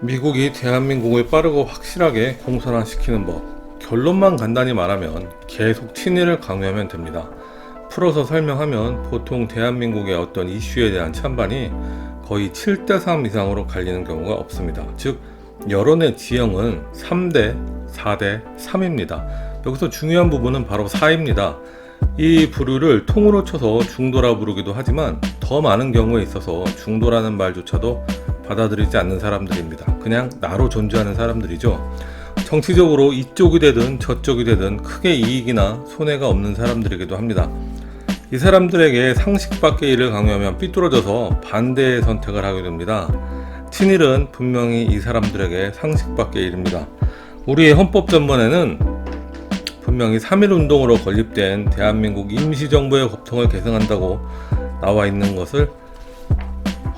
미국이 대한민국을 빠르고 확실하게 공산화시키는 법. 결론만 간단히 말하면 계속 친일을 강요하면 됩니다. 풀어서 설명하면 보통 대한민국의 어떤 이슈에 대한 찬반이 거의 7대3 이상으로 갈리는 경우가 없습니다. 즉 여론의 지형은 3대, 4대, 3입니다. 여기서 중요한 부분은 바로 4입니다. 이 부류를 통으로 쳐서 중도라 부르기도 하지만 더 많은 경우에 있어서 중도라는 말조차도 받아들이지 않는 사람들입니다. 그냥 나로 존재하는 사람들이죠. 정치적으로 이쪽이 되든 저쪽이 되든 크게 이익이나 손해가 없는 사람들이기도 합니다. 이 사람들에게 상식 밖의 일을 강요하면 삐뚤어져서 반대의 선택을 하게 됩니다. 친일은 분명히 이 사람들에게 상식 밖의 일입니다. 우리의 헌법 전문에는 분명히 3.1운동으로 건립된 대한민국 임시정부의 법통을 계승한다고 나와 있는 것을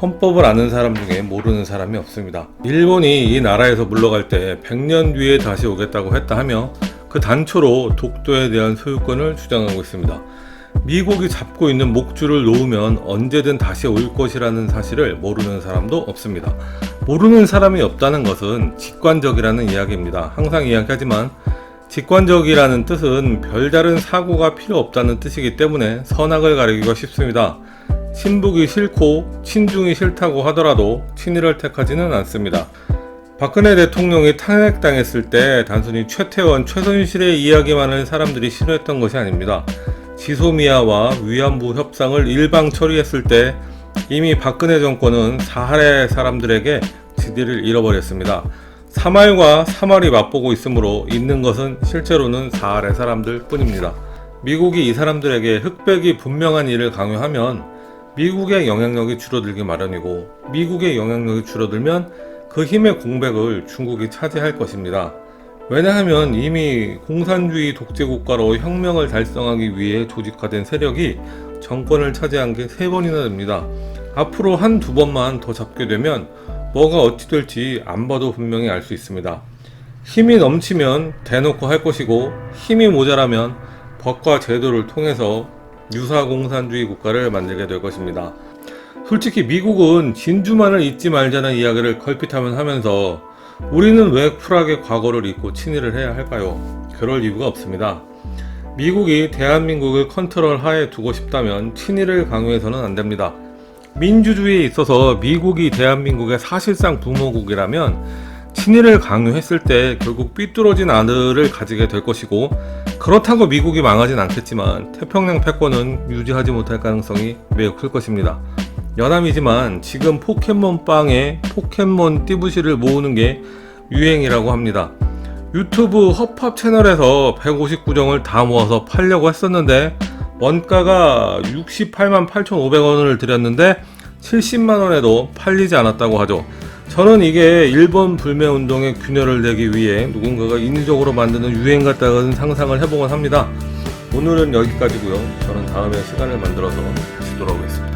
헌법을 아는 사람 중에 모르는 사람이 없습니다. 일본이 이 나라에서 물러갈 때 100년 뒤에 다시 오겠다고 했다 하며 그 단초로 독도에 대한 소유권을 주장하고 있습니다. 미국이 잡고 있는 목줄을 놓으면 언제든 다시 올 것이라는 사실을 모르는 사람도 없습니다. 모르는 사람이 없다는 것은 직관적이라는 이야기입니다. 항상 이야기하지만 직관적이라는 뜻은 별다른 사고가 필요 없다는 뜻이기 때문에 선악을 가리기가 쉽습니다. 친북이 싫고 친중이 싫다고 하더라도 친일을 택하지는 않습니다. 박근혜 대통령이 탄핵당했을 때 단순히 최태원, 최순실의 이야기만을 사람들이 싫어했던 것이 아닙니다. 지소미아와 위안부 협상을 일방 처리했을 때 이미 박근혜 정권은 사할의 사람들에게 지지를 잃어버렸습니다. 3할과 3할이 맞보고 있으므로 있는 것은 실제로는 사할의 사람들 뿐입니다. 미국이 이 사람들에게 흑백이 분명한 일을 강요하면 미국의 영향력이 줄어들기 마련이고 미국의 영향력이 줄어들면 그 힘의 공백을 중국이 차지할 것입니다. 왜냐하면 이미 공산주의 독재국가로 혁명을 달성하기 위해 조직화된 세력이 정권을 차지한 게 3번이나 됩니다. 앞으로 한두 번만 더 잡게 되면 뭐가 어찌 될지 안 봐도 분명히 알 수 있습니다. 힘이 넘치면 대놓고 할 것이고 힘이 모자라면 법과 제도를 통해서 유사 공산주의 국가를 만들게 될 것입니다. 솔직히 미국은 진주만을 잊지 말자는 이야기를 걸핏하면 하면서 우리는 왜 쿨하게 과거를 잊고 친일을 해야 할까요? 그럴 이유가 없습니다. 미국이 대한민국을 컨트롤 하에 두고 싶다면 친일을 강요해서는 안 됩니다. 민주주의에 있어서 미국이 대한민국의 사실상 부모국이라면 친일을 강요했을 때 결국 삐뚤어진 아들을 가지게 될 것이고 그렇다고 미국이 망하진 않겠지만 태평양 패권은 유지하지 못할 가능성이 매우 클 것입니다. 여담이지만 지금 포켓몬빵에 포켓몬 띠부시를 모으는 게 유행이라고 합니다. 유튜브 허팝 채널에서 159정을 다 모아서 팔려고 했었는데 원가가 68만 8,500원을 들였는데 70만원에도 팔리지 않았다고 하죠. 저는 이게 일본 불매운동의 균열을 내기 위해 누군가가 인위적으로 만드는 유행 같다는 상상을 해보곤 합니다. 오늘은 여기까지고요. 저는 다음에 시간을 만들어서 다시 돌아오겠습니다.